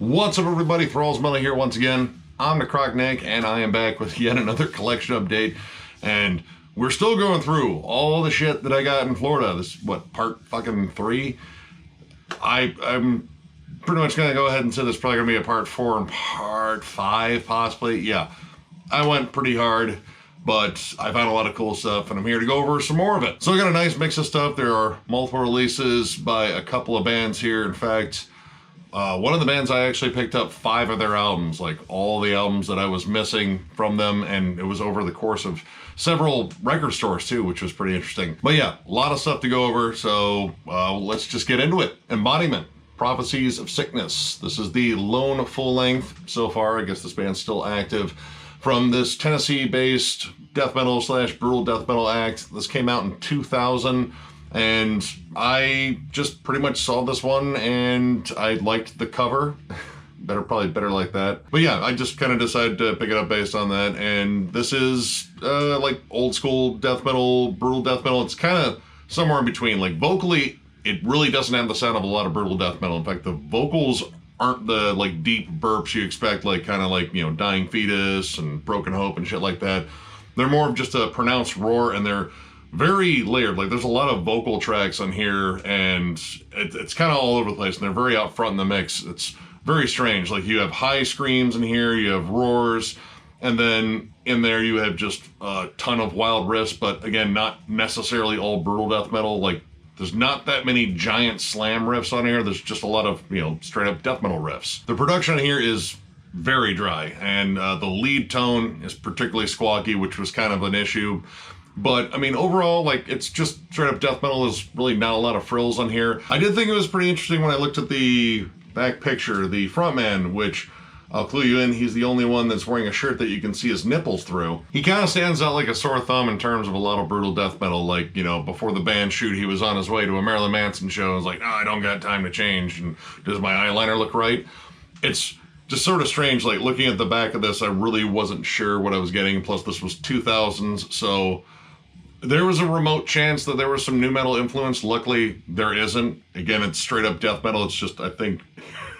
What's up, everybody? Thralls here once again. I'm Necrotic, and I am back with yet another collection update. And we're still going through all the shit that I got in Florida. This is what, part fucking 3? I'm pretty much gonna go ahead and say this is probably gonna be a part 4 and part 5, possibly. Yeah, I went pretty hard, but I found a lot of cool stuff, and I'm here to go over some more of it. So I got a nice mix of stuff. There are multiple releases by a couple of bands here. In fact, one of the bands I actually picked up 5 of their albums, like all the albums that I was missing from them, and it was over the course of several record stores too, which was pretty interesting. But yeah, a lot of stuff to go over, so let's just get into it. Embodiment, Prophecies of Sickness. This is the lone full length so far. I guess this band's still active. From this Tennessee-based death metal / brutal death metal act. This came out in 2000. And I just pretty much saw this one and I liked the cover. Probably better like that. But yeah, I just kind of decided to pick it up based on that. And this is like old school death metal, brutal death metal. It's kind of somewhere in between. Like vocally, it really doesn't have the sound of a lot of brutal death metal. In fact, the vocals aren't the like deep burps you expect, like kind of like, you know, Dying Fetus and Broken Hope and shit like that. They're more of just a pronounced roar, and they're very layered. Like there's a lot of vocal tracks on here, and it's kind of all over the place, and they're very out front in the mix. It's very strange. Like you have high screams in here, you have roars, and then in there you have just a ton of wild riffs, but again, not necessarily all brutal death metal. Like there's not that many giant slam riffs on here. There's just a lot of, you know, straight up death metal riffs. The production here is very dry, and the lead tone is particularly squawky, which was kind of an issue. But, I mean, overall, like, it's just straight up death metal. There's really not a lot of frills on here. I did think it was pretty interesting when I looked at the back picture, the frontman, which I'll clue you in, he's the only one that's wearing a shirt that you can see his nipples through. He kind of stands out like a sore thumb in terms of a lot of brutal death metal. Like, you know, before the band shoot, he was on his way to a Marilyn Manson show and was like, "Oh, I don't got time to change, and does my eyeliner look right?" It's just sort of strange. Like, looking at the back of this, I really wasn't sure what I was getting. Plus, this was 2000s, so there was a remote chance that there was some nu metal influence. Luckily, there isn't. Again, it's straight up death metal. It's just, I think,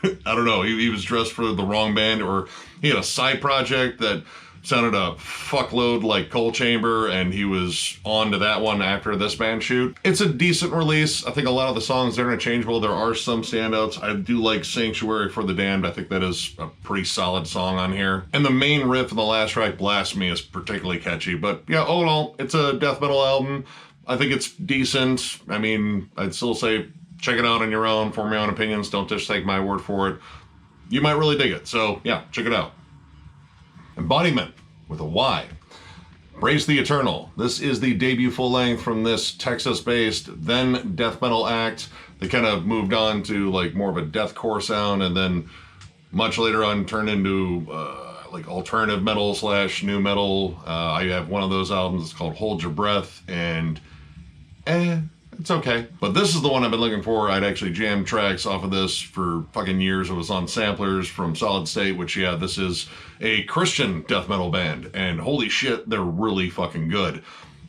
I don't know, he was dressed for the wrong band, or he had a side project that sounded a fuckload like Coal Chamber, and he was on to that one after this band shoot. It's a decent release. I think a lot of the songs are interchangeable. There are some standouts. I do like Sanctuary for the Damned. I think that is a pretty solid song on here. And the main riff in the last track, Blasphemy, is particularly catchy. But yeah, all in all, it's a death metal album. I think it's decent. I mean, I'd still say check it out on your own, form your own opinions. Don't just take my word for it. You might really dig it. So yeah, check it out. Embodiment, with a Y. Brace the Eternal. This is the debut full-length from this Texas-based then death metal act. They kind of moved on to like more of a deathcore sound, and then much later on turned into like alternative metal / nu metal. I have one of those albums. It's called Hold Your Breath, and it's okay. But this is the one I've been looking for. I'd actually jammed tracks off of this for fucking years. It was on samplers from Solid State, which, yeah, this is a Christian death metal band, and holy shit, they're really fucking good.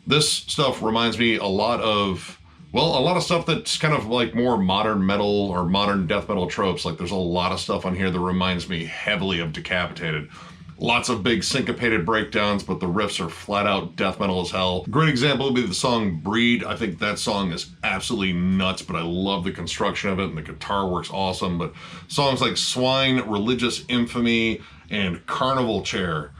This stuff reminds me a lot of, well, a lot of stuff that's kind of like more modern metal or modern death metal tropes. Like there's a lot of stuff on here that reminds me heavily of Decapitated. Lots of big syncopated breakdowns, but the riffs are flat out death metal as hell. Great example would be the song Breed. I think that song is absolutely nuts, but I love the construction of it, and the guitar works awesome. But songs like Swine, Religious Infamy, and Carnival Chair.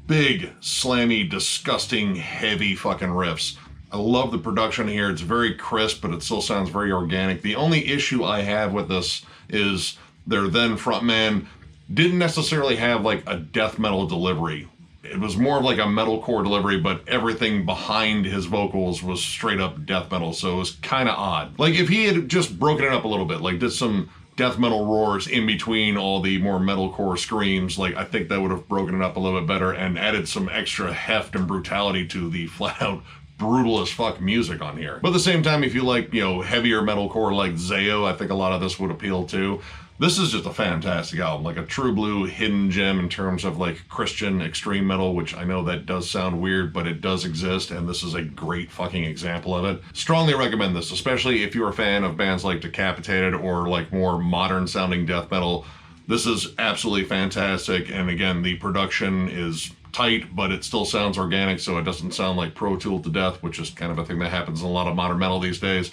Big, slammy, disgusting, heavy fucking riffs. I love the production here. It's very crisp, but it still sounds very organic. The only issue I have with this is their then frontman didn't necessarily have like a death metal delivery. It was more of like a metalcore delivery, but everything behind his vocals was straight up death metal, so it was kind of odd. Like if he had just broken it up a little bit, like did some death metal roars in between all the more metalcore screams, like I think that would have broken it up a little bit better and added some extra heft and brutality to the flat out brutal as fuck music on here. But at the same time, if you like, you know, heavier metalcore like Zayo, I think a lot of this would appeal to. This is just a fantastic album, like a true blue hidden gem in terms of like Christian extreme metal, which I know that does sound weird, but it does exist, and this is a great fucking example of it. Strongly recommend this, especially if you're a fan of bands like Decapitated or like more modern sounding death metal. This is absolutely fantastic, and again, the production is tight, but it still sounds organic, so it doesn't sound like Pro Tool to death, which is kind of a thing that happens in a lot of modern metal these days.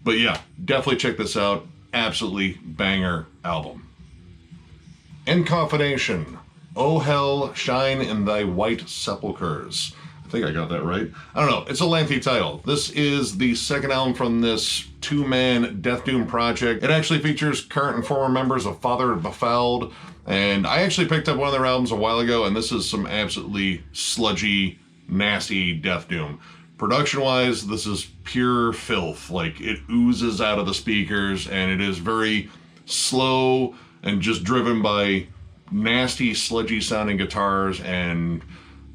But yeah, definitely check this out. Absolutely banger album. Encoffination. Oh hell, shine in thy white sepulchres. I think I got that right. I don't know. It's a lengthy title. This is the second album from this two-man Death Doom project. It actually features current and former members of Father Befouled, and I actually picked up one of their albums a while ago, and this is some absolutely sludgy, nasty Death Doom. Production-wise, this is pure filth. Like, it oozes out of the speakers, and it is very slow and just driven by nasty, sludgy-sounding guitars and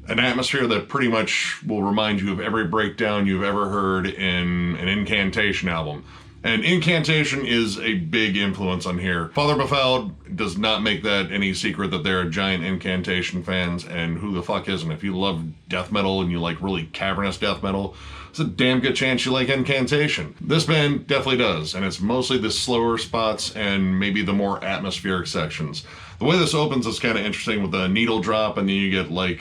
an atmosphere that pretty much will remind you of every breakdown you've ever heard in an Incantation album. And Incantation is a big influence on here. Father Befouled does not make that any secret that they're giant Incantation fans, and who the fuck isn't? If you love death metal and you like really cavernous death metal, it's a damn good chance you like Incantation. This band definitely does, and it's mostly the slower spots and maybe the more atmospheric sections. The way this opens is kind of interesting with the needle drop, and then you get like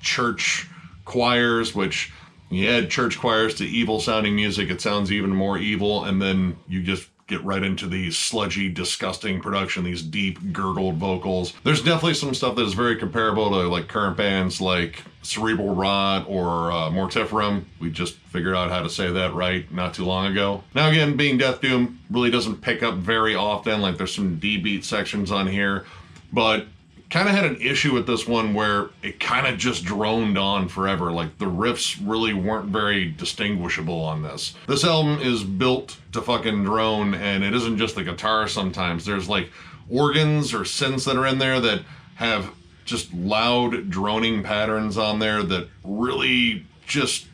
church choirs, which you add church choirs to evil sounding music, it sounds even more evil, and then you just get right into the sludgy, disgusting production, these deep, gurgled vocals. There's definitely some stuff that is very comparable to like current bands like Cerebral Rot or Mortiferum. We just figured out how to say that right not too long ago. Now again, being Death Doom really doesn't pick up very often, like there's some D-beat sections on here, but kind of had an issue with this one where it kind of just droned on forever. Like the riffs really weren't very distinguishable on this. This album is built to fucking drone, and it isn't just the guitar sometimes. There's like organs or synths that are in there that have just loud droning patterns on there that really just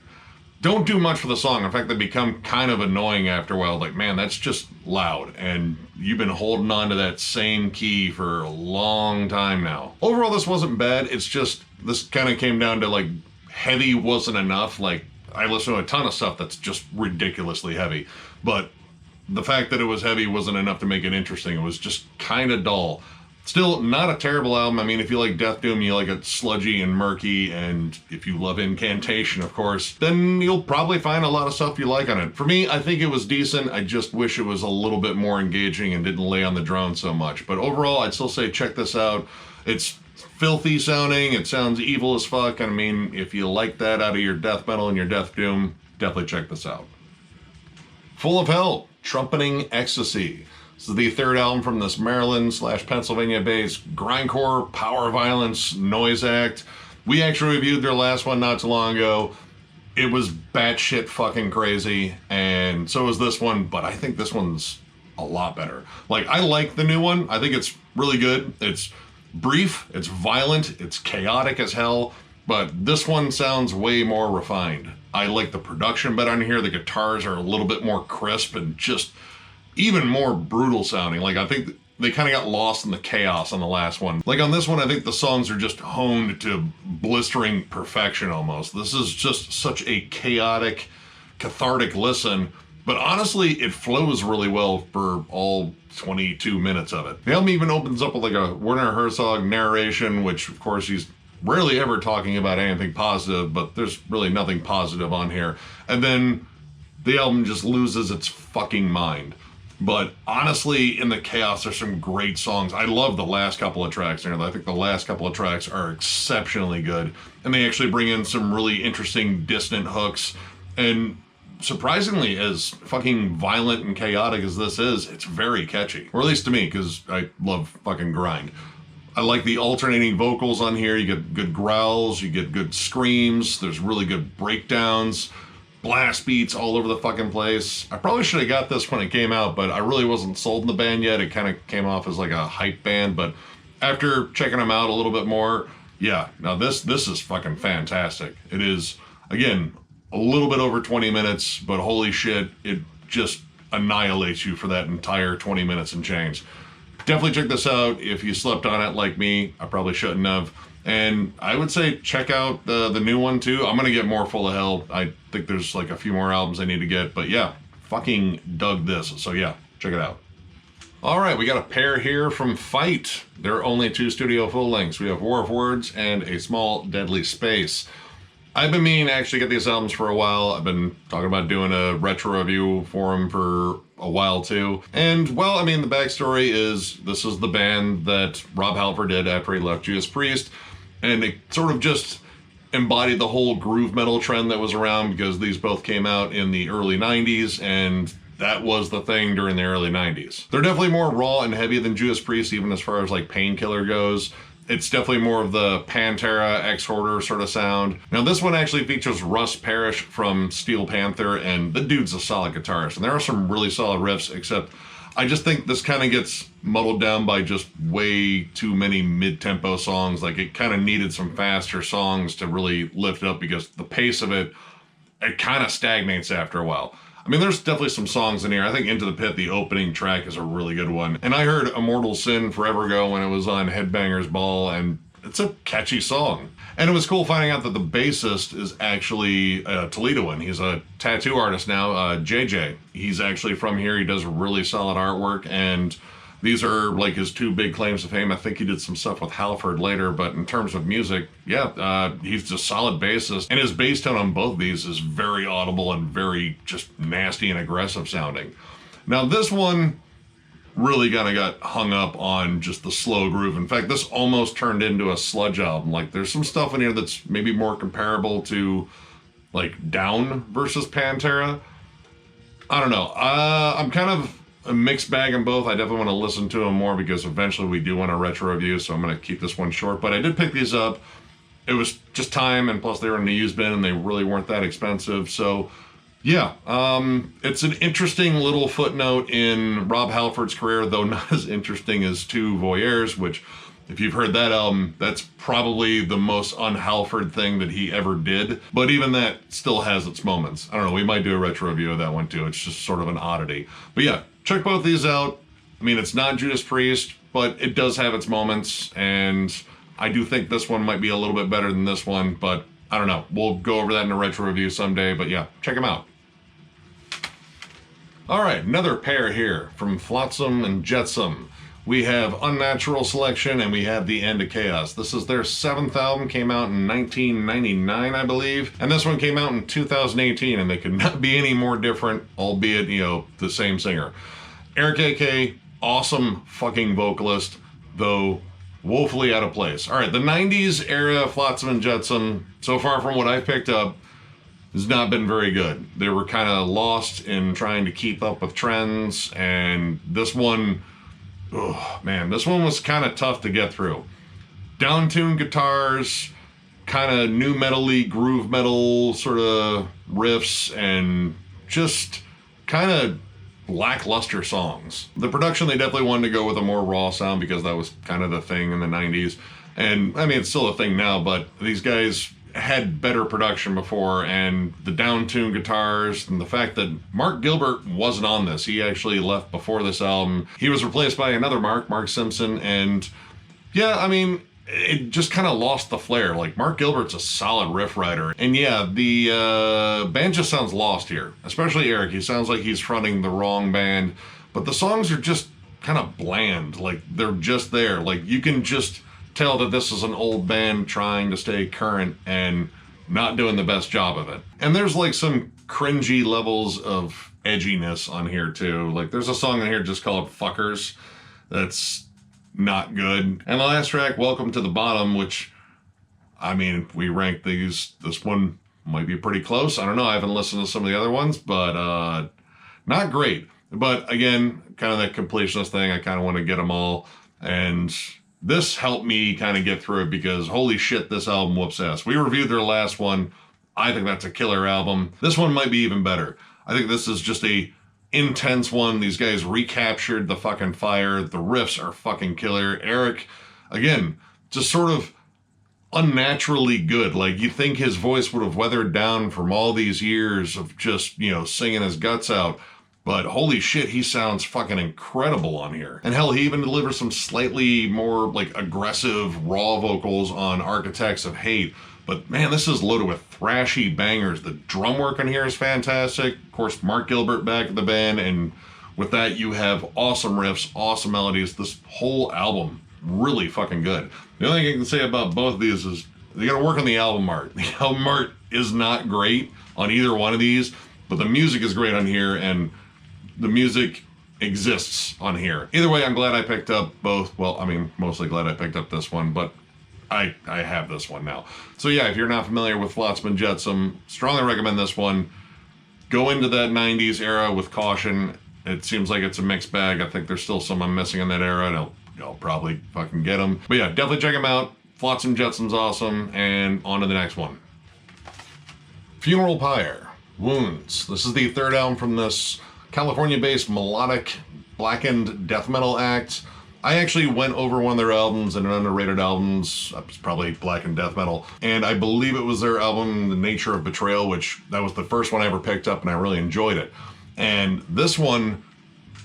don't do much for the song. In fact, they become kind of annoying after a while. Like, man, that's just loud, and you've been holding on to that same key for a long time now. Overall, this wasn't bad. It's just, this kind of came down to like, heavy wasn't enough. Like, I listen to a ton of stuff that's just ridiculously heavy, but the fact that it was heavy wasn't enough to make it interesting. It was just kind of dull. Still, not a terrible album. I mean, if you like Death Doom, you like it sludgy and murky, and if you love Incantation, of course, then you'll probably find a lot of stuff you like on it. For me, I think it was decent. I just wish it was a little bit more engaging and didn't lay on the drone so much. But overall, I'd still say check this out. It's filthy sounding. It sounds evil as fuck. I mean, if you like that out of your death metal and your Death Doom, definitely check this out. Full of Hell, Trumpeting Ecstasy. This is the third album from this Maryland/Pennsylvania-based grindcore, power violence, noise act. We actually reviewed their last one not too long ago. It was batshit fucking crazy, and so is this one, but I think this one's a lot better. Like, I like the new one. I think it's really good. It's brief, it's violent, it's chaotic as hell, but this one sounds way more refined. I like the production better on here. The guitars are a little bit more crisp and just even more brutal sounding. Like, I think they kind of got lost in the chaos on the last one. Like, on this one, I think the songs are just honed to blistering perfection almost. This is just such a chaotic, cathartic listen, but honestly, it flows really well for all 22 minutes of it. The album even opens up with like a Werner Herzog narration, which of course he's rarely ever talking about anything positive, but there's really nothing positive on here. And then the album just loses its fucking mind. But honestly, in the chaos, there's some great songs. I love the last couple of tracks there. I think the last couple of tracks are exceptionally good. And they actually bring in some really interesting dissonant hooks. And surprisingly, as fucking violent and chaotic as this is, it's very catchy. Or at least to me, because I love fucking grind. I like the alternating vocals on here. You get good growls, you get good screams, there's really good breakdowns, blast beats all over the fucking place. I probably should have got this when it came out, but I really wasn't sold in the band yet. It kind of came off as like a hype band, but after checking them out a little bit more, yeah, now this is fucking fantastic. It is, again, a little bit over 20 minutes, but holy shit, it just annihilates you for that entire 20 minutes and change. Definitely check this out if you slept on it like me. I probably shouldn't have. And I would say check out the new one too. I'm gonna get more Full of Hell. I think there's like a few more albums I need to get, but yeah, fucking dug this. So yeah, check it out. All right, we got a pair here from Fight. There are only 2 studio full lengths. We have War of Words and A Small Deadly Space. I've been meaning to actually get these albums for a while. I've been talking about doing a retro review for them for a while too. And, well, I mean, the backstory is this is the band that Rob Halford did after he left Judas Priest. And it sort of just embodied the whole groove metal trend that was around because these both came out in the early 90s and that was the thing during the early 90s. They're definitely more raw and heavy than Judas Priest, even as far as like Painkiller goes. It's definitely more of the Pantera, Ex-Hoarder sort of sound. Now this one actually features Russ Parrish from Steel Panther, and the dude's a solid guitarist. And there are some really solid riffs, except I just think this kind of gets muddled down by just way too many mid-tempo songs. Like it kind of needed some faster songs to really lift it up because the pace of it kind of stagnates after a while. I mean, there's definitely some songs in here. I think Into the Pit, the opening track, is a really good one. And I heard Immortal Sin forever ago when it was on Headbangers Ball, and it's a catchy song. And it was cool finding out that the bassist is actually a Toledoan. He's a tattoo artist now, JJ. He's actually from here. He does really solid artwork, and these are like his 2 big claims to fame. I think he did some stuff with Halford later, but in terms of music, yeah, he's a solid bassist. And his bass tone on both of these is very audible and very just nasty and aggressive sounding. Now this one really kind of got hung up on just the slow groove. In fact, this almost turned into a sludge album. Like there's some stuff in here that's maybe more comparable to like Down versus Pantera. I don't know. I'm kind of a mixed bag in both. I definitely want to listen to them more because eventually we do want a retro review, so I'm going to keep this one short. But I did pick these up. It was just time, and plus they were in the used bin and they really weren't that expensive. So yeah, it's an interesting little footnote in Rob Halford's career, though not as interesting as Two Voyeurs, which if you've heard that album, that's probably the most un-Halford thing that he ever did. But even that still has its moments. I don't know, we might do a retro review of that one too. It's just sort of an oddity. But yeah, check both these out. I mean, it's not Judas Priest, but it does have its moments. And I do think this one might be a little bit better than this one, but I don't know. We'll go over that in a retro review someday. But yeah, check them out. All right, another pair here from Flotsam and Jetsam. We have Unnatural Selection, and we have The End of Chaos. This is their 7th album, came out in 1999, I believe. And this one came out in 2018, and they could not be any more different, albeit, you know, the same singer. Eric A.K., awesome fucking vocalist, though woefully out of place. All right, the 90s era Flotsam and Jetsam, so far from what I've picked up, has not been very good. They were kind of lost in trying to keep up with trends, and this one... oh man, this one was kind of tough to get through. Down-tuned guitars, kind of new metal-y, groove metal sort of riffs, and just kind of lackluster songs. The production, they definitely wanted to go with a more raw sound because that was kind of the thing in the 90s. And I mean, it's still a thing now, but these guys had better production before, and the down-tuned guitars, and the fact that Mark Gilbert wasn't on this. He actually left before this album. He was replaced by another Mark Simpson, and yeah, I mean, it just kind of lost the flair. Like, Mark Gilbert's a solid riff writer, and yeah, the band just sounds lost here, especially Eric. He sounds like he's fronting the wrong band, but the songs are just kind of bland. Like, they're just there. Like, you can just tell that this is an old band trying to stay current and not doing the best job of it. And there's like some cringy levels of edginess on here too. Like there's a song in here just called Fuckers that's not good. And the last track, Welcome to the Bottom, which, I mean, if we rank these, this one might be pretty close. I don't know, I haven't listened to some of the other ones, but not great. But again, kind of that completionist thing, I kind of want to get them all. And this helped me kind of get through it because holy shit, this album whoops ass. We reviewed their last one. I think that's a killer album. This one might be even better. I think this is just a intense one. These guys recaptured the fucking fire. The riffs are fucking killer. Eric, again, just sort of unnaturally good. Like you think his voice would have weathered down from all these years of just, you know, singing his guts out. But holy shit, he sounds fucking incredible on here. And hell, he even delivers some slightly more like aggressive, raw vocals on Architects of Hate. But man, this is loaded with thrashy bangers. The drum work on here is fantastic. Of course, Mark Gilbert back at the band, and with that, you have awesome riffs, awesome melodies. This whole album, really fucking good. The only thing I can say about both of these is they gotta work on the album art. The album art is not great on either one of these, but the music is great on here, and the music exists on here. Either way, I'm glad I picked up both. Well, I mean, mostly glad I picked up this one, but I have this one now. So yeah, if you're not familiar with Flotsam and Jetsam, strongly recommend this one. Go into that 90s era with caution. It seems like it's a mixed bag. I think there's still some I'm missing in that era, and I'll probably fucking get them. But yeah, definitely check them out. Flotsam Jetsam's awesome, and on to the next one. Funeral Pyre, Wounds. This is the third album from this California-based melodic blackened death metal act. I actually went over one of their albums, and an underrated albums, it's probably blackened death metal, and I believe it was their album, The Nature of Betrayal, which that was the first one I ever picked up, and I really enjoyed it. And this one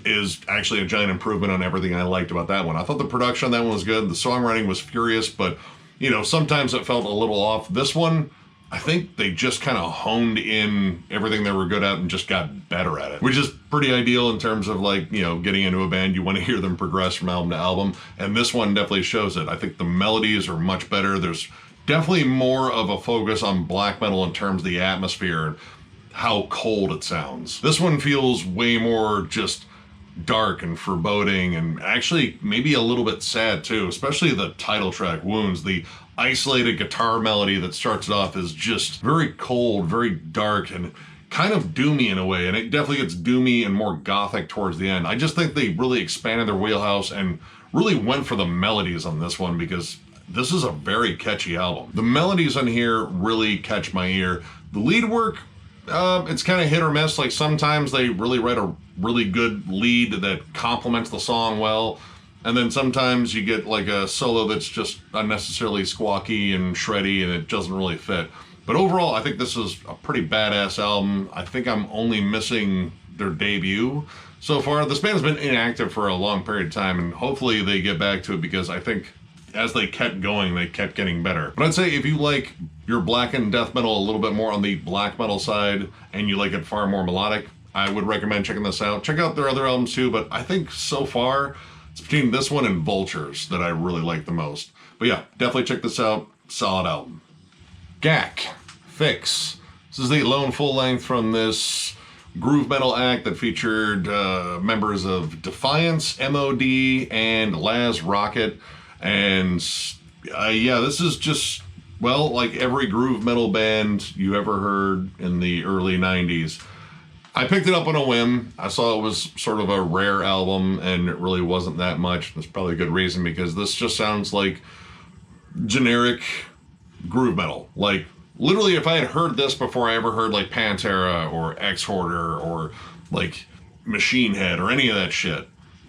is actually a giant improvement on everything I liked about that one. I thought the production on that one was good. The songwriting was furious, but, you know, sometimes it felt a little off. This one, I think they just kind of honed in everything they were good at and just got better at it, which is pretty ideal in terms of, like, you know, getting into a band. You want to hear them progress from album to album, and this one definitely shows it. I think the melodies are much better. There's definitely more of a focus on black metal in terms of the atmosphere, how cold it sounds. This one feels way more just dark and foreboding, and actually maybe a little bit sad too, especially the title track, Wounds. The isolated guitar melody that starts it off is just very cold, very dark, and kind of doomy in a way, and it definitely gets doomy and more gothic towards the end. I just think they really expanded their wheelhouse and really went for the melodies on this one, because this is a very catchy album. The melodies on here really catch my ear. The lead work, it's kind of hit or miss. Like, sometimes they really write a really good lead that complements the song well, and then sometimes you get like a solo that's just unnecessarily squawky and shreddy, and it doesn't really fit. But overall, I think this is a pretty badass album. I think I'm only missing their debut so far. This band's been inactive for a long period of time, and hopefully they get back to it, because I think as they kept going, they kept getting better. But I'd say if you like your blackened death metal a little bit more on the black metal side, and you like it far more melodic, I would recommend checking this out. Check out their other albums too, but I think so far it's between this one and Vultures that I really like the most. But yeah, definitely check this out. Solid album. Gack Fix. This is the lone full length from this groove metal act that featured members of Defiance, MOD, and Laz Rocket. And yeah, this is just, well, like every groove metal band you ever heard in the early 90s. I picked it up on a whim. I saw it was sort of a rare album, and it really wasn't that much. That's probably a good reason, because this just sounds like generic groove metal. Like, literally, if I had heard this before I ever heard like Pantera or X-Hoarder or like Machine Head or any of that shit,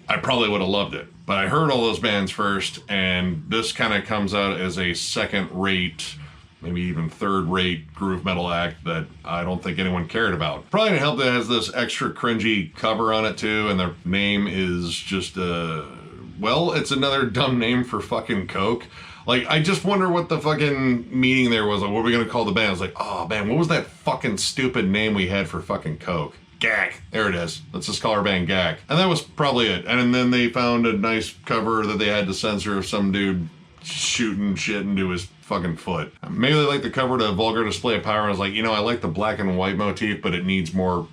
I probably would have loved it. But I heard all those bands first, and this kind of comes out as a second-rate, maybe even third-rate groove metal act that I don't think anyone cared about. Probably didn't help that it has this extra cringy cover on it too, and their name is just well, it's another dumb name for fucking Coke. Like, I just wonder what the fucking meaning there was. Like, what are we gonna call the band? I was like, oh man, what was that fucking stupid name we had for fucking Coke? Gack. There it is. Let's just call our band Gack. And that was probably it. And then they found a nice cover that they had to censor of some dude shooting shit into his fucking foot. Maybe they like the cover to Vulgar Display of Power. I was like, you know, I like the black and white motif, but it needs more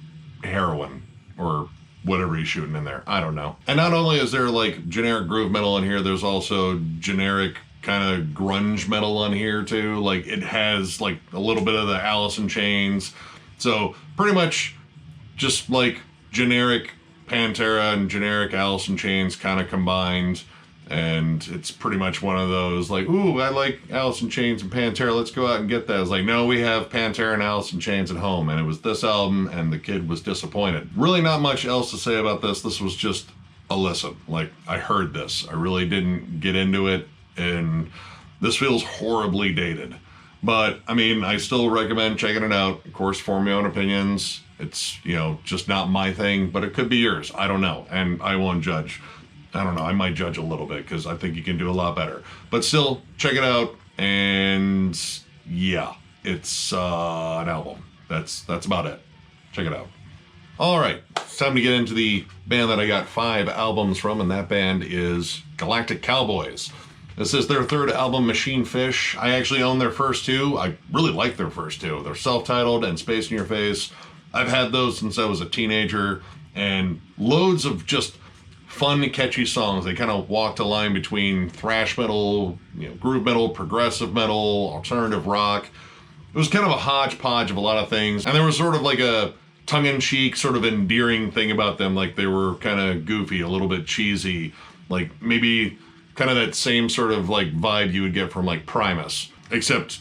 heroin or whatever he's shooting in there. I don't know. And not only is there like generic groove metal in here, there's also generic kind of grunge metal on here too. Like, it has like a little bit of the Alice in Chains. So pretty much just like generic Pantera and generic Alice in Chains kind of combined. And it's pretty much one of those like, ooh, I like Alice in Chains and Pantera, let's go out and get that. It's like, no, we have Pantera and Alice in Chains at home. And it was this album, and the kid was disappointed. Really not much else to say about this. This was just a listen. Like, I heard this. I really didn't get into it, and this feels horribly dated. But, I mean, I still recommend checking it out. Of course, form your own opinions. It's, you know, just not my thing, but it could be yours. I don't know, and I won't judge. I don't know, I might judge a little bit, because I think you can do a lot better. But still, check it out, and yeah, it's an album. That's about it. Check it out. All right, it's time to get into the band that I got 5 albums from, and that band is Galactic Cowboys. This is their 3rd album, Machine Fish. I actually own their first 2. I really like their first 2. They're self-titled and Space in Your Face. I've had those since I was a teenager, and loads of just fun, catchy songs. They kind of walked a line between thrash metal, groove metal, progressive metal, alternative rock. It was kind of a hodgepodge of a lot of things, and there was sort of like a tongue-in-cheek, sort of endearing thing about them, like they were kind of goofy, a little bit cheesy, like maybe kind of that same sort of like vibe you would get from like Primus, except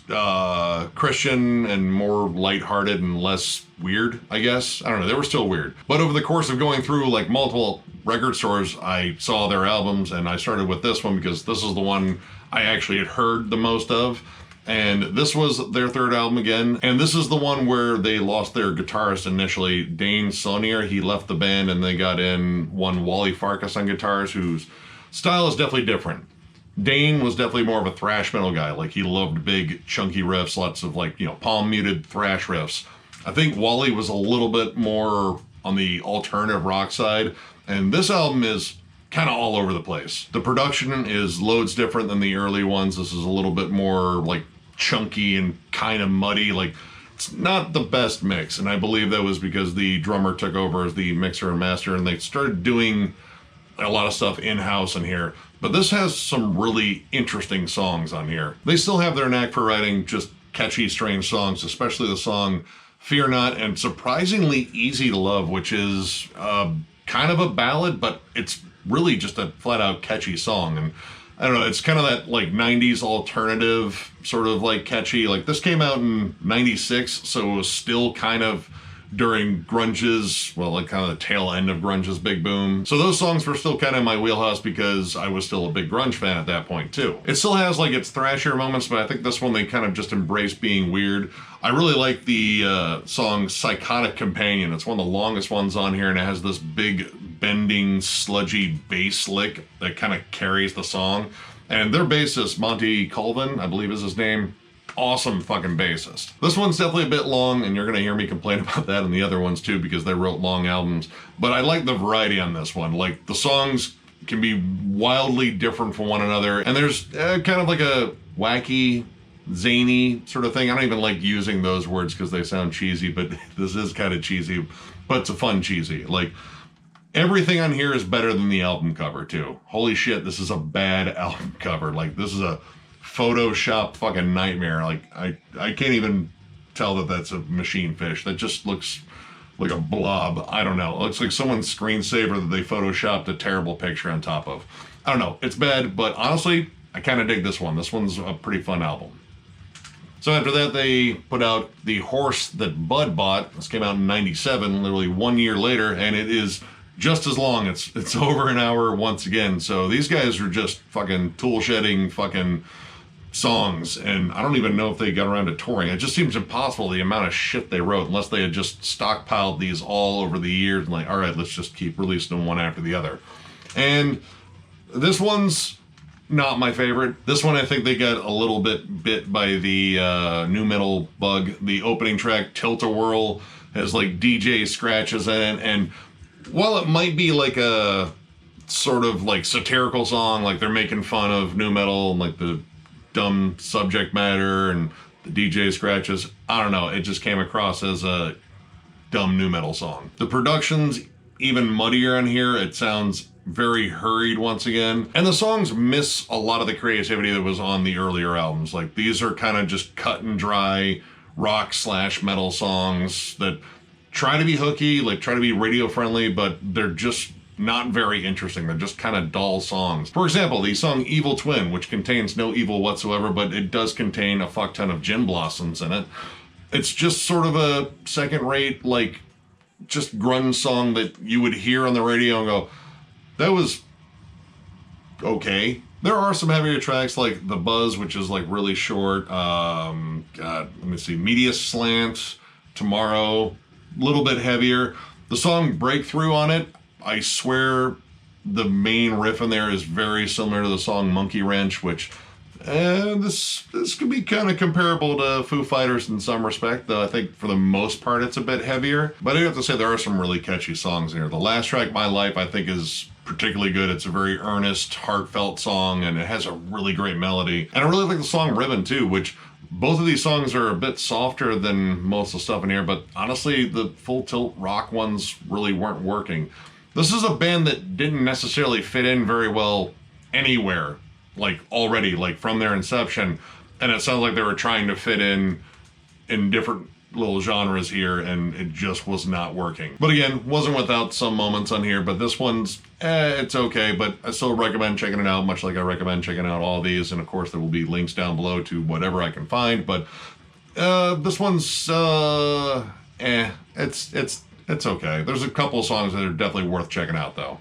Christian and more lighthearted and less weird, I guess. I don't know, they were still weird. But over the course of going through like multiple record stores, I saw their albums, and I started with this one because this is the one I actually had heard the most of. And this was their 3rd album again. And this is the one where they lost their guitarist initially, Dane Saunier. He left the band and they got in one Wally Farkas on guitars, whose style is definitely different. Dane was definitely more of a thrash metal guy. Like, he loved big, chunky riffs, lots of like, palm muted thrash riffs. I think Wally was a little bit more on the alternative rock side. And this album is kind of all over the place. The production is loads different than the early ones. This is a little bit more like chunky and kind of muddy. Like, it's not the best mix, and I believe that was because the drummer took over as the mixer and master, and they started doing a lot of stuff in-house in here. But this has some really interesting songs on here. They still have their knack for writing just catchy, strange songs, especially the song Fear Not, and surprisingly Easy to Love, which is kind of a ballad, but it's really just a flat-out catchy song. And I don't know, it's kind of that like 90s alternative sort of like catchy. Like, this came out in 96, so it was still kind of during grunge's, well, like kind of the tail end of grunge's big boom. So those songs were still kind of in my wheelhouse because I was still a big grunge fan at that point too. It still has like its thrashier moments, but I think this one they kind of just embrace being weird. I really like the song Psychotic Companion. It's one of the longest ones on here, and it has this big bending, sludgy bass lick that kind of carries the song. And their bassist, Monty Colvin, I believe is his name, awesome fucking bassist. This one's definitely a bit long, and you're gonna hear me complain about that in the other ones too, because they wrote long albums. But I like the variety on this one. Like, the songs can be wildly different from one another, and there's kind of like a wacky, zany sort of thing. I don't even like using those words because they sound cheesy, but this is kind of cheesy, but it's a fun cheesy. Like, everything on here is better than the album cover too. Holy shit, this is a bad album cover. Like, this is a Photoshop fucking nightmare. Like, I can't even tell that that's a Machine Fish. That just looks like a blob. I don't know. It looks like someone's screensaver that they photoshopped a terrible picture on top of. I don't know. It's bad, but honestly, I kind of dig this one. This one's a pretty fun album. So after that, they put out The Horse That Bud Bought. This came out in 97, literally 1 year later, and it is just as long. It's over an hour once again. So these guys are just fucking tool shedding fucking songs, and I don't even know if they got around to touring. It just seems impossible, the amount of shit they wrote, unless they had just stockpiled these all over the years and like, all right, let's just keep releasing them one after the other. And this one's not my favorite. This one, I think they got a little bit bit by the new metal bug. The opening track, Tilt-A-Whirl, has like DJ scratches in it, and while it might be like a sort of like satirical song, like they're making fun of new metal and like the dumb subject matter and the DJ scratches, I don't know, it just came across as a dumb new metal song. The production's even muddier on here. It sounds very hurried once again, and the songs miss a lot of the creativity that was on the earlier albums. Like, these are kind of just cut and dry rock / metal songs that try to be hooky, like try to be radio friendly, but they're just not very interesting. They're just kind of dull songs. For example, the song Evil Twin, which contains no evil whatsoever, but it does contain a fuck ton of gin blossoms in it. It's just sort of a second-rate, like, just grunge song that you would hear on the radio and go, that was okay. There are some heavier tracks like The Buzz, which is like really short. God, let me see. Media Slant, Tomorrow, a little bit heavier. The song Breakthrough on it, I swear the main riff in there is very similar to the song Monkey Wrench, which And this could be kind of comparable to Foo Fighters in some respect, though I think for the most part it's a bit heavier. But I do have to say there are some really catchy songs here. The last track, My Life, I think is particularly good. It's a very earnest, heartfelt song, and it has a really great melody. And I really like the song Ribbon too, which both of these songs are a bit softer than most of the stuff in here, but honestly, the full tilt rock ones really weren't working. This is a band that didn't necessarily fit in very well anywhere, like already, like from their inception, and it sounds like they were trying to fit in different little genres here, and it just was not working. But again, wasn't without some moments on here, but this one's it's okay, but I still recommend checking it out, much like I recommend checking out all these, and of course there will be links down below to whatever I can find. But this one's it's okay. There's a couple of songs that are definitely worth checking out though.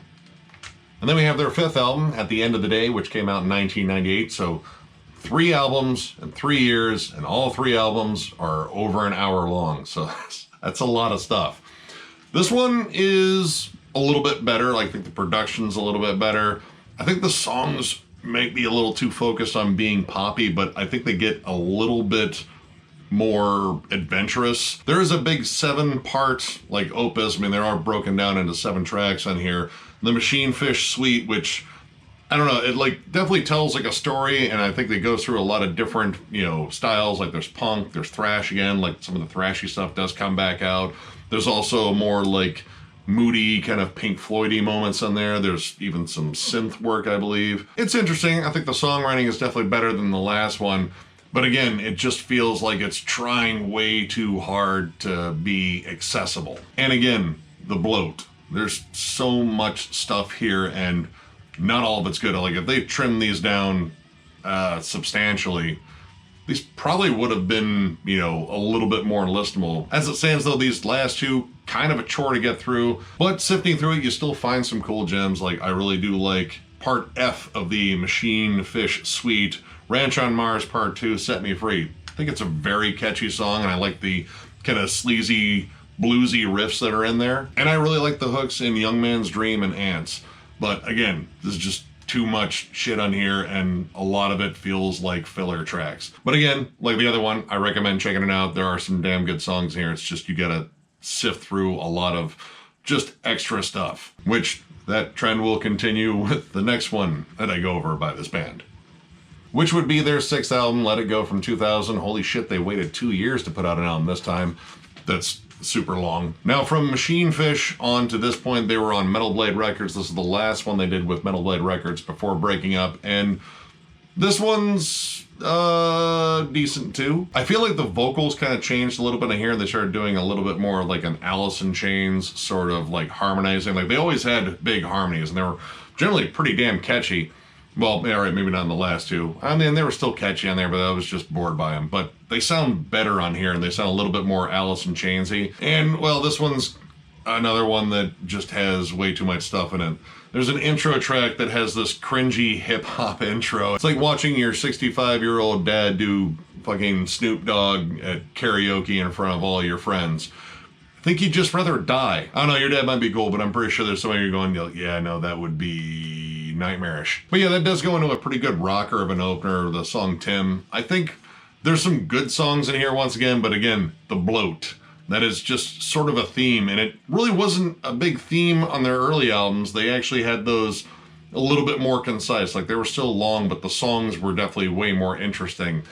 And then we have their fifth album, At the End of the Day, which came out in 1998. So 3 albums in 3 years, and all 3 albums are over an hour long. So that's a lot of stuff. This one is a little bit better. I think the production's a little bit better. I think the songs might be a little too focused on being poppy, but I think they get a little bit more adventurous. There is a big 7-part like opus. I mean, they are broken down into 7 tracks on here. The Machine Fish Suite, which I don't know, it like definitely tells like a story, and I think they go through a lot of different, you know, styles. Like there's punk, there's thrash again, like some of the thrashy stuff does come back out. There's also more like moody kind of Pink Floyd-y moments on there. There's even some synth work, I believe. It's interesting. I think the songwriting is definitely better than the last one. But again, it just feels like it's trying way too hard to be accessible. And again, the bloat. There's so much stuff here, and not all of it's good. Like if they trimmed these down substantially, these probably would have been, you know, a little bit more listenable. As it stands though, these last 2, kind of a chore to get through, but sifting through it, you still find some cool gems. Like I really do like part F of the Machine Fish Suite, Ranch on Mars Part 2, Set Me Free. I think it's a very catchy song, and I like the kind of sleazy, bluesy riffs that are in there. And I really like the hooks in Young Man's Dream and Ants. But again, this is just too much shit on here, and a lot of it feels like filler tracks. But again, like the other one, I recommend checking it out. There are some damn good songs here. It's just you gotta sift through a lot of just extra stuff, which that trend will continue with the next one that I go over by this band, which would be their 6th album, Let It Go, from 2000. Holy shit, they waited 2 years to put out an album this time. That's super long. Now from Machine Fish on to this point, they were on Metal Blade Records. This is the last one they did with Metal Blade Records before breaking up, and this one's decent too. I feel like the vocals kind of changed a little bit in here. They started doing a little bit more like an Alice in Chains sort of like harmonizing. Like they always had big harmonies, and they were generally pretty damn catchy. Well, all right, maybe not in the last 2. I mean, they were still catchy on there, but I was just bored by them. But they sound better on here, and they sound a little bit more Alice in Chainsy. And, well, this one's another one that just has way too much stuff in it. There's an intro track that has this cringy hip-hop intro. It's like watching your 65-year-old dad do fucking Snoop Dogg at karaoke in front of all your friends. I think you'd just rather die. I don't know, your dad might be cool, but I'm pretty sure there's somebody you're going, yeah, no, that would be nightmarish. But yeah, that does go into a pretty good rocker of an opener, the song Tim. I think there's some good songs in here once again, but again, the bloat. That is just sort of a theme, and it really wasn't a big theme on their early albums. They actually had those a little bit more concise. Like they were still long, but the songs were definitely way more interesting.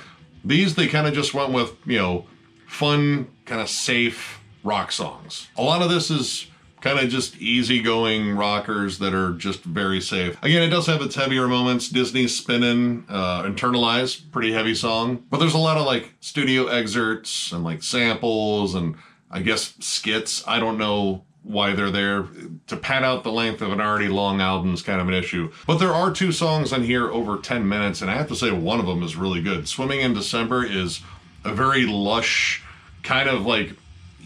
These, they kind of just went with, you know, fun, kind of safe rock songs. A lot of this is kind of just easygoing rockers that are just very safe. Again, it does have its heavier moments. Disney's Spinnin', Internalize, pretty heavy song. But there's a lot of like studio excerpts and like samples and I guess skits. I don't know why they're there. To pad out the length of an already long album is kind of an issue. But there are 2 songs on here over 10 minutes, and I have to say one of them is really good. Swimming in December is a very lush, kind of like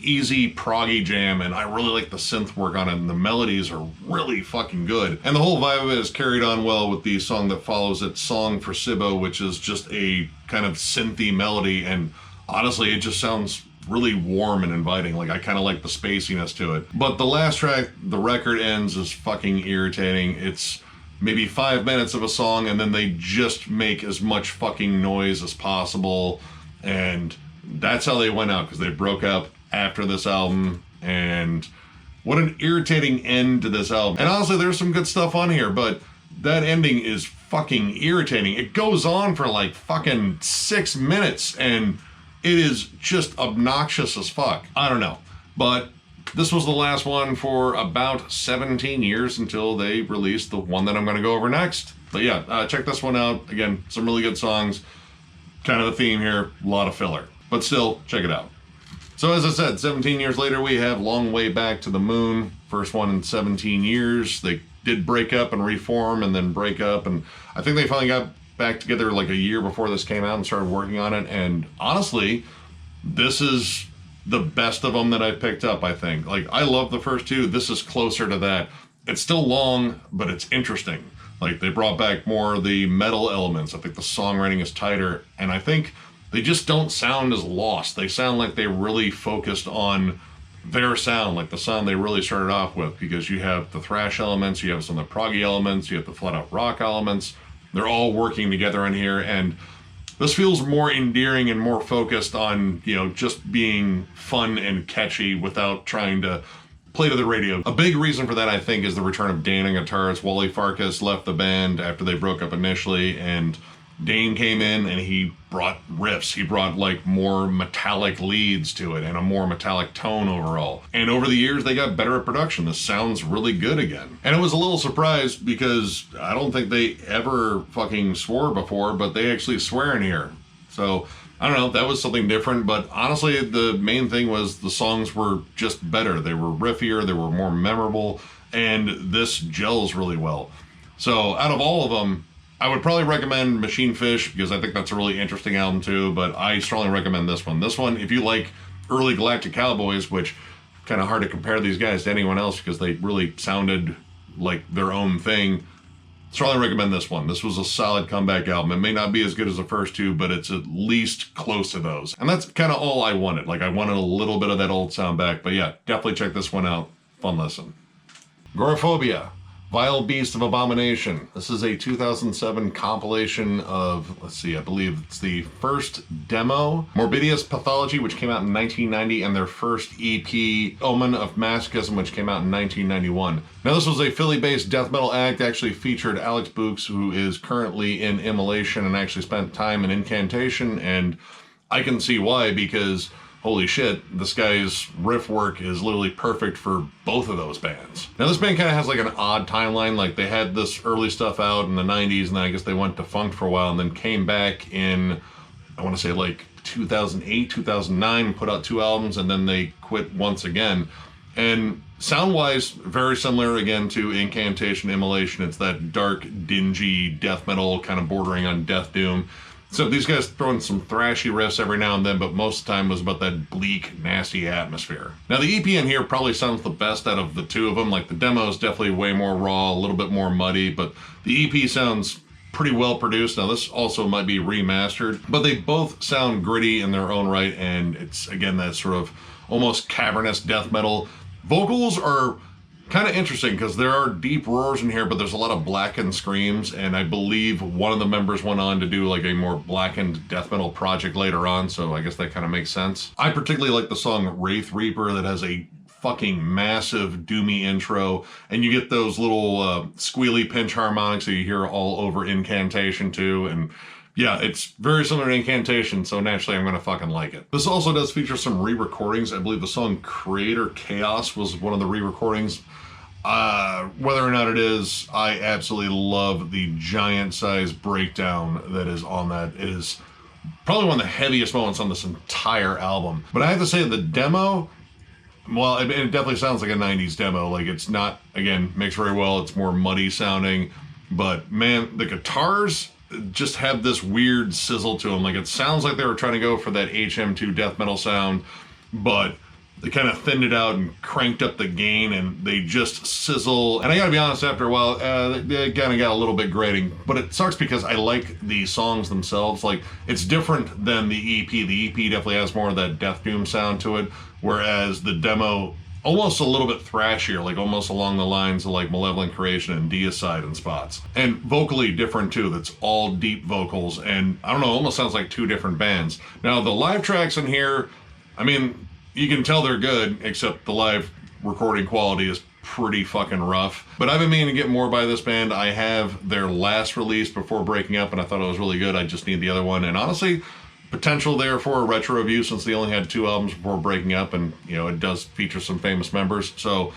easy proggy jam, and I really like the synth work on it, and the melodies are really fucking good. And the whole vibe of it is carried on well with the song that follows it, Song for Sibbo, which is just a kind of synthy melody, and honestly, it just sounds really warm and inviting. Like, I kind of like the spaciness to it. But the last track, The Record Ends, is fucking irritating. It's maybe 5 minutes of a song, and then they just make as much fucking noise as possible. And that's how they went out, because they broke up after this album. And what an irritating end to this album. And honestly, there's some good stuff on here, but that ending is fucking irritating. It goes on for like fucking 6 minutes, and it is just obnoxious as fuck. I don't know. But this was the last one for about 17 years until they released the one that I'm going to go over next. But yeah, check this one out. Again, some really good songs. Kind of the theme here, a lot of filler. But still, check it out. So as I said, 17 years later, we have Long Way Back to the Moon. First one in 17 years. They did break up and reform and then break up. And I think they finally got back together like a year before this came out and started working on it. And honestly, this is the best of them that I picked up, I think. Like, I love the first two. This is closer to that. It's still long, but it's interesting. Like, they brought back more of the metal elements. I think the songwriting is tighter, and I think they just don't sound as lost. They sound like they really focused on their sound, like the sound they really started off with, because you have the thrash elements, you have some of the proggy elements, you have the flat out rock elements. They're all working together in here, and this feels more endearing and more focused on, you know, just being fun and catchy without trying to play to the radio. A big reason for that, I think, is the return of Dane on guitarist. Wally Farkas left the band after they broke up initially, and Dane came in and he brought riffs. He brought like more metallic leads to it and a more metallic tone overall. And over the years, they got better at production. This sounds really good again. And it was a little surprised because I don't think they ever fucking swore before, but they actually swear in here. So I don't know, that was something different, but honestly, the main thing was the songs were just better. They were riffier, they were more memorable, and this gels really well. So out of all of them, I would probably recommend Machine Fish, because I think that's a really interesting album too, but I strongly recommend this one. This one, if you like early Galactic Cowboys, which kind of hard to compare these guys to anyone else because they really sounded like their own thing, strongly recommend this one. This was a solid comeback album. It may not be as good as the first two, but it's at least close to those. And that's kind of all I wanted. Like, I wanted a little bit of that old sound back, but yeah, definitely check this one out. Fun listen. Goreaphobia. Vile Beast of Abomination. This is a 2007 compilation of, let's see, I believe it's the first demo, Morbidius Pathology, which came out in 1990, and their first EP, Omen of Masochism, which came out in 1991. Now, this was a Philly-based death metal act, actually featured Alex Books, who is currently in Immolation and actually spent time in Incantation, and I can see why, because holy shit, this guy's riff work is literally perfect for both of those bands. Now, this band kind of has like an odd timeline. Like, they had this early stuff out in the 90s, and then I guess they went defunct for a while, and then came back in, I want to say like 2008, 2009, put out 2 albums, and then they quit once again. And sound-wise, very similar again to Incantation, Immolation. It's that dark, dingy death metal, kind of bordering on death doom. So these guys throw in some thrashy riffs every now and then, but most of the time was about that bleak, nasty atmosphere. Now, the EP in here probably sounds the best out of the two of them. Like, the demo is definitely way more raw, a little bit more muddy, but the EP sounds pretty well produced. Now, this also might be remastered, but they both sound gritty in their own right, and it's, again, that sort of almost cavernous death metal. Vocals are kind of interesting because there are deep roars in here, but there's a lot of blackened screams, and I believe one of the members went on to do like a more blackened death metal project later on, so I guess that kind of makes sense. I particularly like the song Wraith Reaper that has a fucking massive doomy intro, and you get those little squealy pinch harmonics that you hear all over Incantation too, and yeah, it's very similar to Incantation, so naturally I'm going to fucking like it. This also does feature some re-recordings. I believe the song Creator Chaos was one of the re-recordings. Whether or not it is, I absolutely love the giant size breakdown that is on that. It is probably one of the heaviest moments on this entire album. But I have to say, the demo, well, it definitely sounds like a 90s demo. Like, it's not, again, mixed very well. It's more muddy sounding. But man, the guitars just have this weird sizzle to them. Like, it sounds like they were trying to go for that HM2 death metal sound, but they kind of thinned it out and cranked up the gain, and they just sizzle. And I gotta be honest, after a while, they kind of got a little bit grating, but it sucks because I like the songs themselves. Like, it's different than the EP. The EP definitely has more of that death doom sound to it, whereas the demo almost a little bit thrashier, like almost along the lines of like Malevolent Creation and Deicide in spots. And vocally different too, that's all deep vocals, and I don't know, almost sounds like two different bands. Now the live tracks in here, I mean, you can tell they're good, except the live recording quality is pretty fucking rough. But I've been meaning to get more by this band. I have their last release before breaking up, and I thought it was really good. I just need the other one, and honestly, potential there for a retro review since they only had 2 albums before breaking up, and you know, it does feature some famous members, so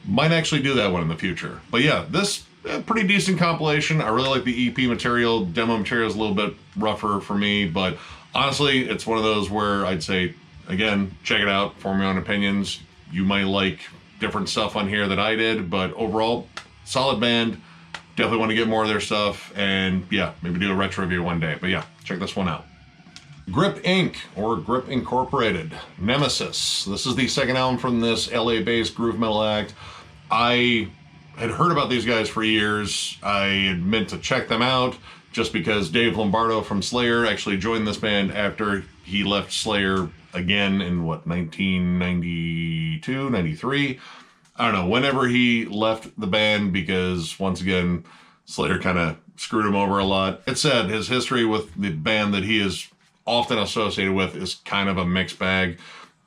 might actually do that one in the future. But yeah, this pretty decent compilation. I really like the EP material. Demo material is a little bit rougher for me, but honestly, it's one of those where I'd say, again, check it out, form your own opinions. You might like different stuff on here that I did, but overall, solid band. Definitely want to get more of their stuff, and yeah, maybe do a retro review one day. But yeah, check this one out. Grip Inc, or Grip Incorporated, Nemesis. This is the second album from this LA-based groove metal act. I had heard about these guys for years. I had meant to check them out just because Dave Lombardo from Slayer actually joined this band after he left Slayer again in, what, 1992, 93? I don't know, whenever he left the band, because once again, Slayer kind of screwed him over a lot. It's sad, his history with the band that he is often associated with is kind of a mixed bag,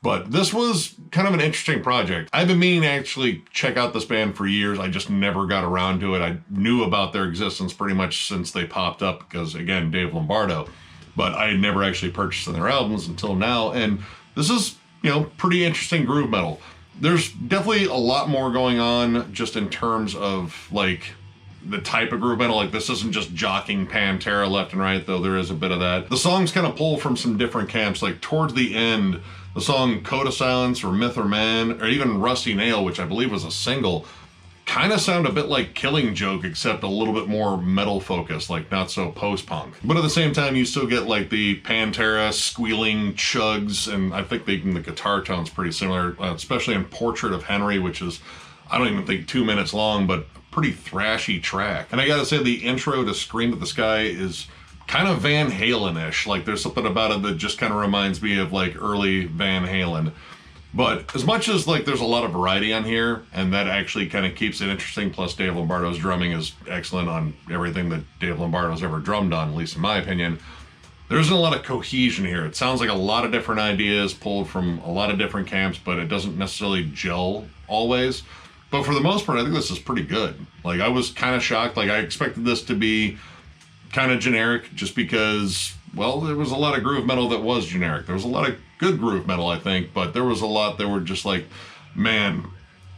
but this was kind of an interesting project. I've been meaning to actually check out this band for years. I just never got around to it. I knew about their existence pretty much since they popped up because, again, Dave Lombardo, but I had never actually purchased their albums until now, and this is, you know, pretty interesting groove metal. There's definitely a lot more going on just in terms of like the type of groove metal. Like, this isn't just jockeying Pantera left and right, though there is a bit of that. The songs kind of pull from some different camps. Like towards the end, the song Code of Silence or Myth or Man, or even Rusty Nail, which I believe was a single, kind of sound a bit like Killing Joke, except a little bit more metal focused, like not so post-punk. But at the same time, you still get like the Pantera squealing chugs, and I think the guitar tone's pretty similar, especially in Portrait of Henry, which is, I don't even think 2 minutes long, but pretty thrashy track. And I gotta say, the intro to Scream at the Sky is kind of Van Halen-ish. Like, there's something about it that just kind of reminds me of like early Van Halen. But as much as like there's a lot of variety on here, and that actually kind of keeps it interesting, plus Dave Lombardo's drumming is excellent on everything that Dave Lombardo's ever drummed on, at least in my opinion, there isn't a lot of cohesion here. It sounds like a lot of different ideas pulled from a lot of different camps, but it doesn't necessarily gel always. But for the most part, I think this is pretty good. Like, I was kind of shocked. Like, I expected this to be kind of generic just because, well, there was a lot of groove metal that was generic. There was a lot of good groove metal, I think, but there was a lot that were just like, man,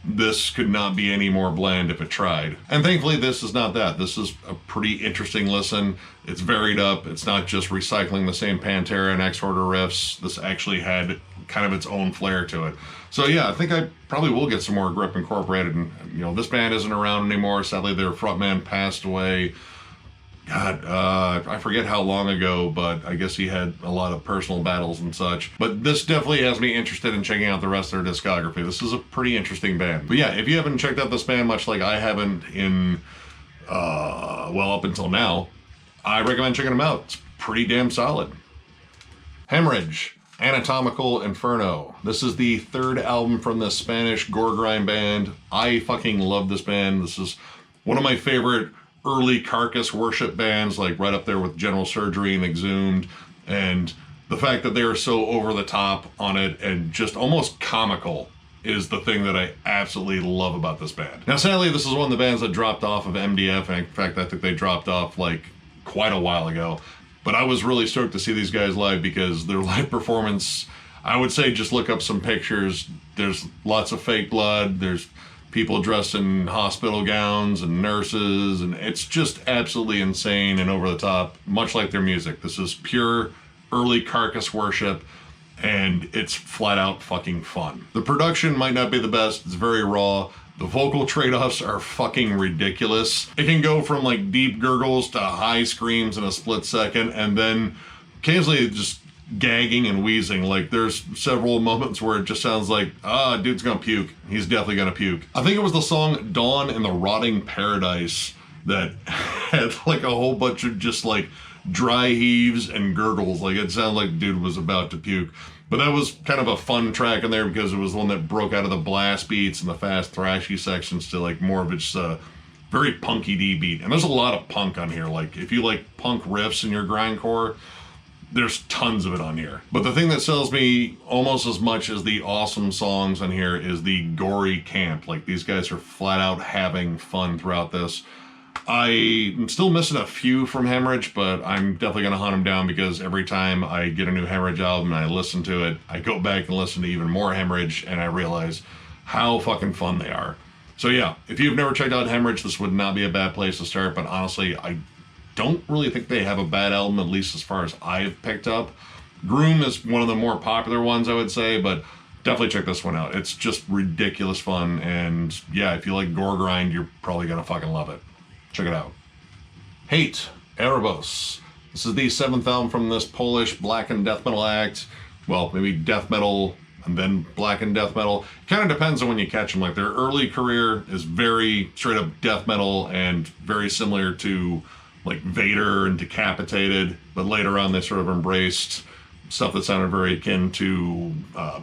this could not be any more bland if it tried. And thankfully, this is not that. This is a pretty interesting listen. It's varied up. It's not just recycling the same Pantera and X-Order riffs. This actually had kind of its own flair to it. So yeah, I think I probably will get some more Grip Incorporated. And, you know, this band isn't around anymore. Sadly, their frontman passed away. God, I forget how long ago, but I guess he had a lot of personal battles and such. But this definitely has me interested in checking out the rest of their discography. This is a pretty interesting band. But yeah, if you haven't checked out this band, much like I haven't in, well, up until now, I recommend checking them out. It's pretty damn solid. Haemorrhage, Anatomical, Inferno. This is the third album from this Spanish gore grind band. I fucking love this band. This is one of my favorite early carcass worship bands, like right up there with General Surgery and Exhumed, and the fact that they are so over the top on it and just almost comical is the thing that I absolutely love about this band. Now, sadly, this is one of the bands that dropped off of MDF, and in fact, I think they dropped off like quite a while ago, but I was really stoked to see these guys live because their live performance, I would say just look up some pictures. There's lots of fake blood, there's people dressed in hospital gowns and nurses, and it's just absolutely insane and over the top, much like their music. This is pure early carcass worship, and it's flat out fucking fun. The production might not be the best, it's very raw. The vocal trade-offs are fucking ridiculous. It can go from like deep gurgles to high screams in a split second, and then occasionally just gagging and wheezing. Like, there's several moments where it just sounds like, dude's gonna puke. He's definitely gonna puke. I think it was the song Dawn in the Rotting Paradise that had like a whole bunch of just like dry heaves and gurgles. Like, it sounded like the dude was about to puke. But that was kind of a fun track in there because it was the one that broke out of the blast beats and the fast thrashy sections to like more of its very punky D beat. And there's a lot of punk on here. Like, if you like punk riffs in your grindcore, there's tons of it on here. But the thing that sells me almost as much as the awesome songs on here is the gory camp. Like, these guys are flat out having fun throughout this. I'm still missing a few from Haemorrhage, but I'm definitely going to hunt them down because every time I get a new Haemorrhage album and I listen to it, I go back and listen to even more Haemorrhage and I realize how fucking fun they are. So yeah, if you've never checked out Haemorrhage, this would not be a bad place to start, but honestly, I don't really think they have a bad album, at least as far as I've picked up. Groom is one of the more popular ones, I would say, but definitely check this one out. It's just ridiculous fun, and yeah, if you like gore grind, you're probably gonna fucking love it. Check it out. Hate, Erebus. This is the 7th album from this Polish black and death metal act. Well, maybe death metal and then black and death metal. It kind of depends on when you catch them. Like, their early career is very straight up death metal and very similar to like Vader and Decapitated, but later on they sort of embraced stuff that sounded very akin to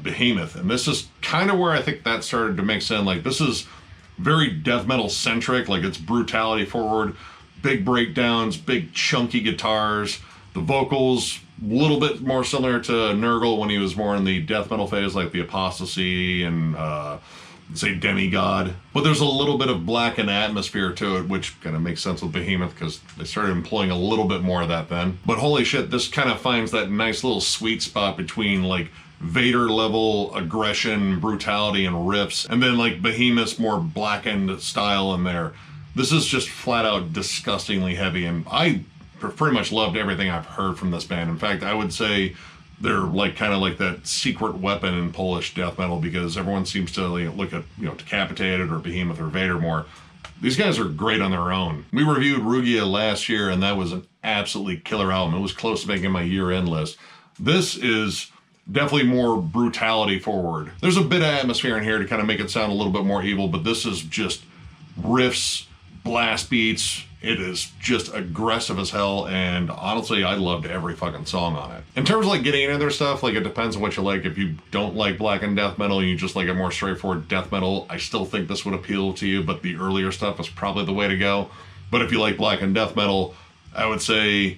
Behemoth. And this is kind of where I think that started to make sense. Like, this is very death metal centric, like it's brutality forward, big breakdowns, big chunky guitars, the vocals a little bit more similar to Nurgle when he was more in the death metal phase, like the Apostasy and say Demigod. But there's a little bit of blackened atmosphere to it, which kind of makes sense with Behemoth because they started employing a little bit more of that then. But holy shit, this kind of finds that nice little sweet spot between like Vader level aggression, brutality, and riffs, and then like Behemoth's more blackened style in there. This is just flat out disgustingly heavy, and I pretty much loved everything I've heard from this band. In fact, I would say they're like kind of like that secret weapon in Polish death metal because everyone seems to look at, you know, Decapitated or Behemoth or Vader more. These guys are great on their own. We reviewed Rugia last year, and that was an absolutely killer album. It was close to making my year-end list. This is definitely more brutality forward. There's a bit of atmosphere in here to kind of make it sound a little bit more evil, but this is just riffs, blast beats. It is just aggressive as hell, and honestly, I loved every fucking song on it. In terms of like getting into their stuff, like it depends on what you like. If you don't like black and death metal, and you just like a more straightforward death metal, I still think this would appeal to you, but the earlier stuff is probably the way to go. But if you like black and death metal, I would say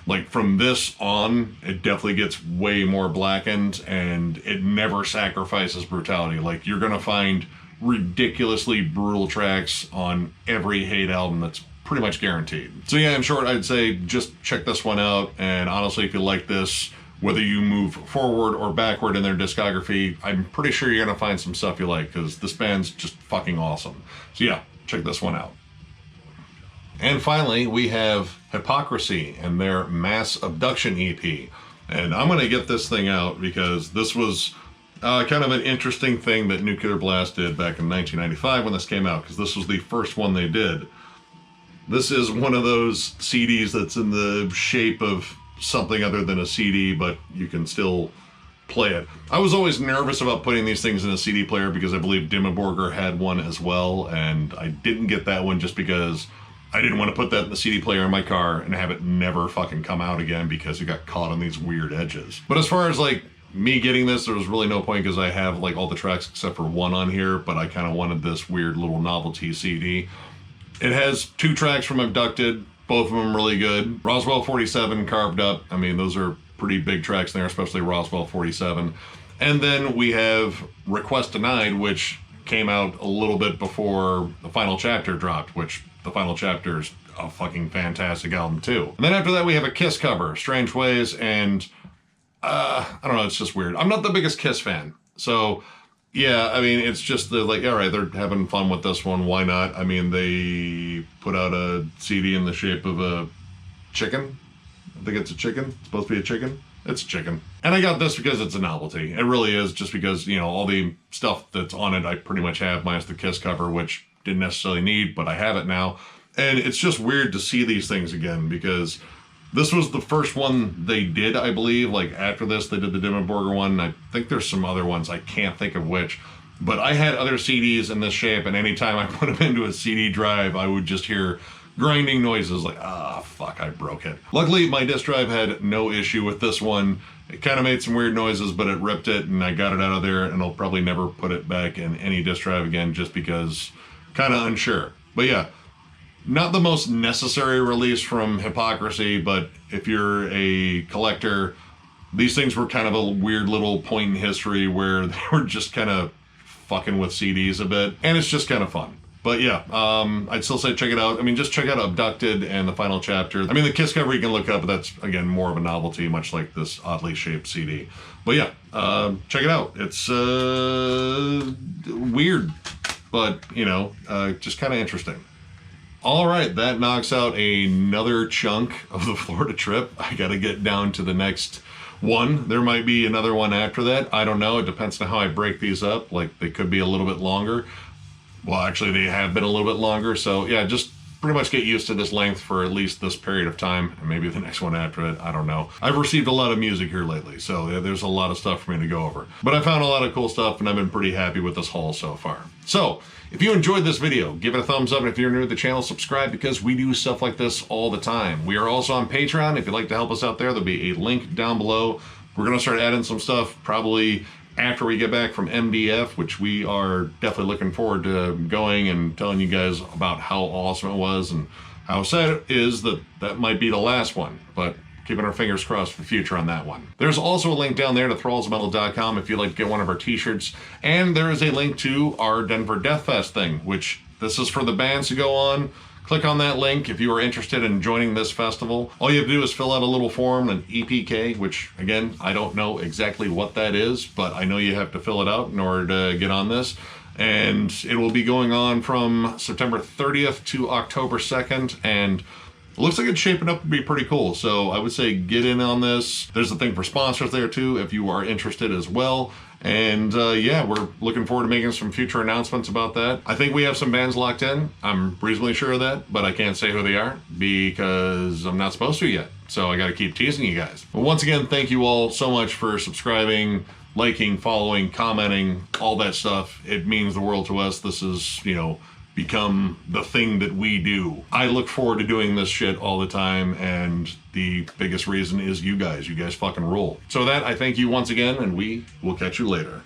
like from this on, it definitely gets way more blackened, and it never sacrifices brutality. Like, you're gonna find ridiculously brutal tracks on every Hate album. That's pretty much guaranteed. So yeah, in short, I'd say just check this one out, and honestly, if you like this, whether you move forward or backward in their discography, I'm pretty sure you're gonna find some stuff you like, because this band's just fucking awesome. So yeah, check this one out. And finally, we have Hypocrisy and their Mass Abduction EP. And I'm gonna get this thing out because this was kind of an interesting thing that Nuclear Blast did back in 1995 when this came out, because this was the first one they did. This is one of those CDs that's in the shape of something other than a CD, but you can still play it. I was always nervous about putting these things in a CD player because I believe Dimmaborger had one as well, and I didn't get that one just because I didn't want to put that in the CD player in my car and have it never fucking come out again because it got caught on these weird edges. But as far as like me getting this, there was really no point because I have like all the tracks except for one on here, but I kind of wanted this weird little novelty CD. It has 2 tracks from Abducted, both of them really good. Roswell 47 carved up. I mean, those are pretty big tracks there, especially Roswell 47. And then we have Request Denied, which came out a little bit before the final chapter dropped, which the final chapter is a fucking fantastic album too. And then after that we have a Kiss cover, Strange Ways, and I don't know, it's just weird. I'm not the biggest Kiss fan, so yeah, I mean, it's just like, all right, they're having fun with this one, why not? I mean, they put out a CD in the shape of a chicken. I think it's a chicken. It's supposed to be a chicken. It's a chicken. And I got this because it's a novelty. It really is, just because, you know, all the stuff that's on it I pretty much have, minus the Kiss cover, which didn't necessarily need, but I have it now. And it's just weird to see these things again, because this was the first one they did, I believe. Like, after this, they did the Dimmaborger one. I think there's some other ones. I can't think of which. But I had other CDs in this shape, and anytime I put them into a CD drive, I would just hear grinding noises like, ah, fuck, I broke it. Luckily, my disk drive had no issue with this one. It kind of made some weird noises, but it ripped it and I got it out of there, and I'll probably never put it back in any disk drive again just because kind of unsure. But yeah, not the most necessary release from Hypocrisy, but if you're a collector, these things were kind of a weird little point in history where they were just kind of fucking with CDs a bit, and it's just kind of fun. But yeah, I'd still say check it out. I mean, just check out Abducted and the final chapter. I mean, the Kiss cover you can look up, but that's, again, more of a novelty, much like this oddly shaped CD. But yeah, check it out. It's weird, but, you know, just kind of interesting. All right, that knocks out another chunk of the Florida trip. I got to get down to the next one. There might be another one after that. I don't know. It depends on how I break these up. Like, they could be a little bit longer. Well, actually, they have been a little bit longer. So, yeah, just pretty much get used to this length for at least this period of time. And maybe the next one after it. I don't know. I've received a lot of music here lately, so yeah, there's a lot of stuff for me to go over. But I found a lot of cool stuff, and I've been pretty happy with this haul so far. So, if you enjoyed this video, give it a thumbs up. And if you're new to the channel, subscribe, because we do stuff like this all the time. We are also on Patreon. If you'd like to help us out there, there'll be a link down below. We're going to start adding some stuff probably after we get back from MDF, which we are definitely looking forward to going and telling you guys about how awesome it was and how sad it is that that might be the last one, but keeping our fingers crossed for the future on that one. There's also a link down there to thrallsmetal.com if you'd like to get one of our t-shirts, and there is a link to our Denver Death Fest thing, which this is for the bands to go on. Click on that link if you are interested in joining this festival. All you have to do is fill out a little form, an EPK, which, again, I don't know exactly what that is, but I know you have to fill it out in order to get on this. And it will be going on from September 30th to October 2nd, and it looks like it's shaping up to be pretty cool. So I would say get in on this. There's a thing for sponsors there too if you are interested as well. And yeah, we're looking forward to making some future announcements about that. I think we have some bands locked in. I'm reasonably sure of that, but I can't say who they are because I'm not supposed to yet. So I got to keep teasing you guys. But once again, thank you all so much for subscribing, liking, following, commenting, all that stuff. It means the world to us. This is, you know, become the thing that we do. I look forward to doing this shit all the time, and the biggest reason is you guys. You guys fucking rule. So that, I thank you once again, and we will catch you later.